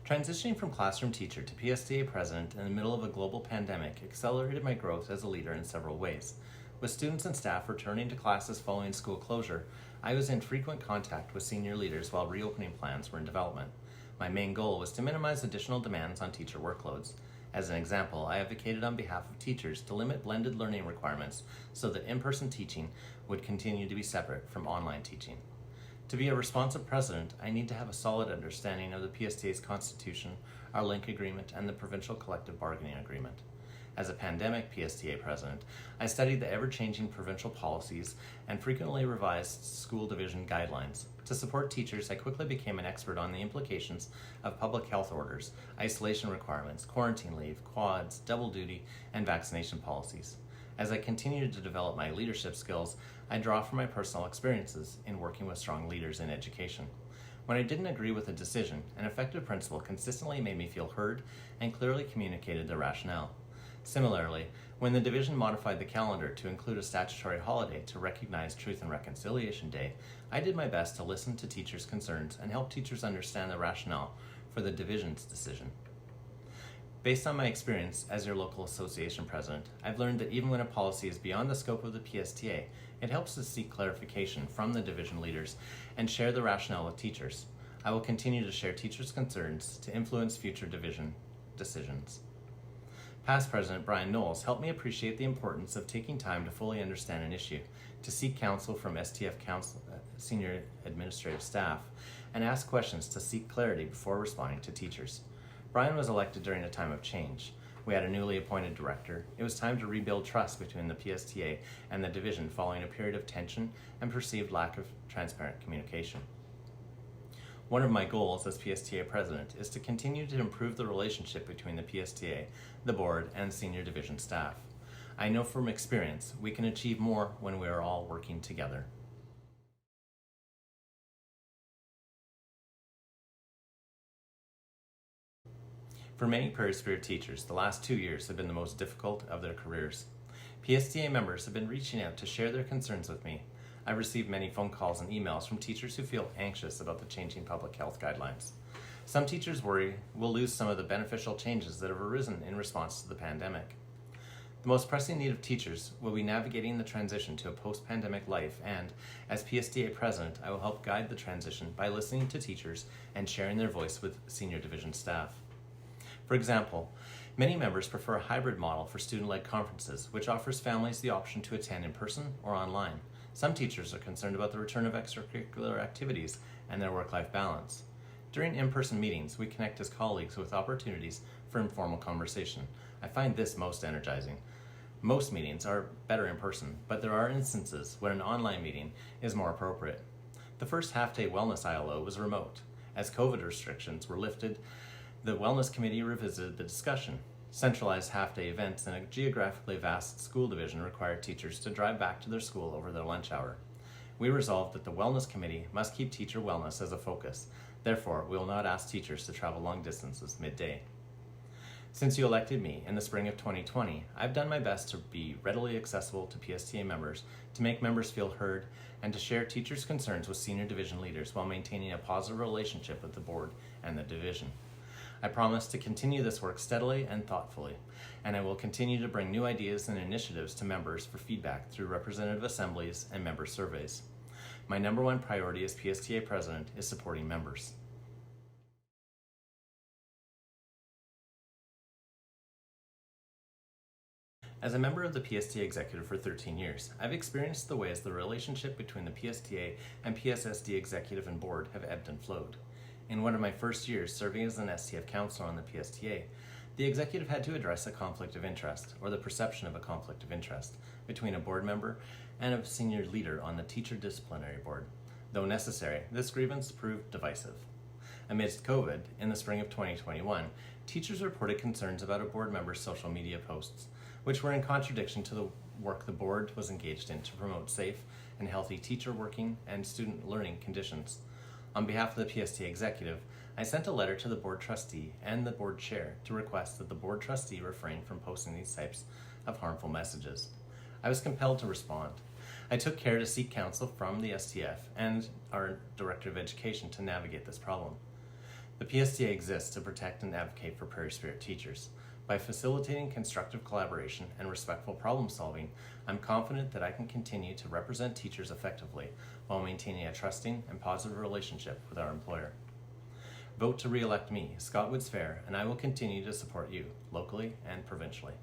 Transitioning from classroom teacher to PSTA president in the middle of a global pandemic accelerated my growth as a leader in several ways. With students and staff returning to classes following school closure, I was in frequent contact with senior leaders while reopening plans were in development. My main goal was to minimize additional demands on teacher workloads. As an example, I advocated on behalf of teachers to limit blended learning requirements so that in-person teaching would continue to be separate from online teaching. To be a responsive president, I need to have a solid understanding of the PSTA's constitution, our link agreement, and the provincial collective bargaining agreement. As a pandemic PSTA president, I studied the ever-changing provincial policies and frequently revised school division guidelines. To support teachers, I quickly became an expert on the implications of public health orders, isolation requirements, quarantine leave, quads, double duty, and vaccination policies. As I continued to develop my leadership skills, I draw from my personal experiences in working with strong leaders in education. When I didn't agree with a decision, an effective principal consistently made me feel heard and clearly communicated the rationale. Similarly, when the division modified the calendar to include a statutory holiday to recognize Truth and Reconciliation Day, I did my best to listen to teachers' concerns and help teachers understand the rationale for the division's decision. Based on my experience as your local association president, I've learned that even when a policy is beyond the scope of the PSTA, it helps to seek clarification from the division leaders and share the rationale with teachers. I will continue to share teachers' concerns to influence future division decisions. Past President Brian Knowles helped me appreciate the importance of taking time to fully understand an issue, to seek counsel from STF senior administrative staff, and ask questions to seek clarity before responding to teachers. Brian was elected during a time of change. We had a newly appointed director. It was time to rebuild trust between the PSTA and the division following a period of tension and perceived lack of transparent communication. One of my goals as PSTA president is to continue to improve the relationship between the PSTA, the board, and senior division staff. I know from experience we can achieve more when we are all working together. For many Prairie Spirit teachers, the last 2 years have been the most difficult of their careers. PSTA members have been reaching out to share their concerns with me. I've received many phone calls and emails from teachers who feel anxious about the changing public health guidelines. Some teachers worry we'll lose some of the beneficial changes that have arisen in response to the pandemic. The most pressing need of teachers will be navigating the transition to a post-pandemic life, and as PSTA president, I will help guide the transition by listening to teachers and sharing their voice with senior division staff. For example, many members prefer a hybrid model for student-led conferences, which offers families the option to attend in person or online. Some teachers are concerned about the return of extracurricular activities and their work-life balance. During in-person meetings, we connect as colleagues with opportunities for informal conversation. I find this most energizing. Most meetings are better in person, but there are instances when an online meeting is more appropriate. The first half-day wellness ILO was remote. As COVID restrictions were lifted, the Wellness Committee revisited the discussion. Centralized half-day events in a geographically vast school division required teachers to drive back to their school over their lunch hour. We resolved that the Wellness Committee must keep teacher wellness as a focus. Therefore, we will not ask teachers to travel long distances midday. Since you elected me in the spring of 2020, I've done my best to be readily accessible to PSTA members, to make members feel heard, and to share teachers' concerns with senior division leaders while maintaining a positive relationship with the board and the division. I promise to continue this work steadily and thoughtfully, and I will continue to bring new ideas and initiatives to members for feedback through representative assemblies and member surveys. My number one priority as PSTA president is supporting members. As a member of the PSTA Executive for 13 years, I've experienced the ways the relationship between the PSTA and PSSD Executive and Board have ebbed and flowed. In one of my first years serving as an STF counselor on the PSTA, the executive had to address a conflict of interest, or the perception of a conflict of interest, between a board member and a senior leader on the teacher disciplinary board. Though necessary, this grievance proved divisive. Amidst COVID, in the spring of 2021, teachers reported concerns about a board member's social media posts, which were in contradiction to the work the board was engaged in to promote safe and healthy teacher working and student learning conditions. On behalf of the PSTA Executive, I sent a letter to the board trustee and the board chair to request that the board trustee refrain from posting these types of harmful messages. I was compelled to respond. I took care to seek counsel from the STF and our Director of Education to navigate this problem. The PSTA exists to protect and advocate for Prairie Spirit teachers. By facilitating constructive collaboration and respectful problem solving, I'm confident that I can continue to represent teachers effectively while maintaining a trusting and positive relationship with our employer. Vote to re-elect me, Scott Woods-Fehr, and I will continue to support you, locally and provincially.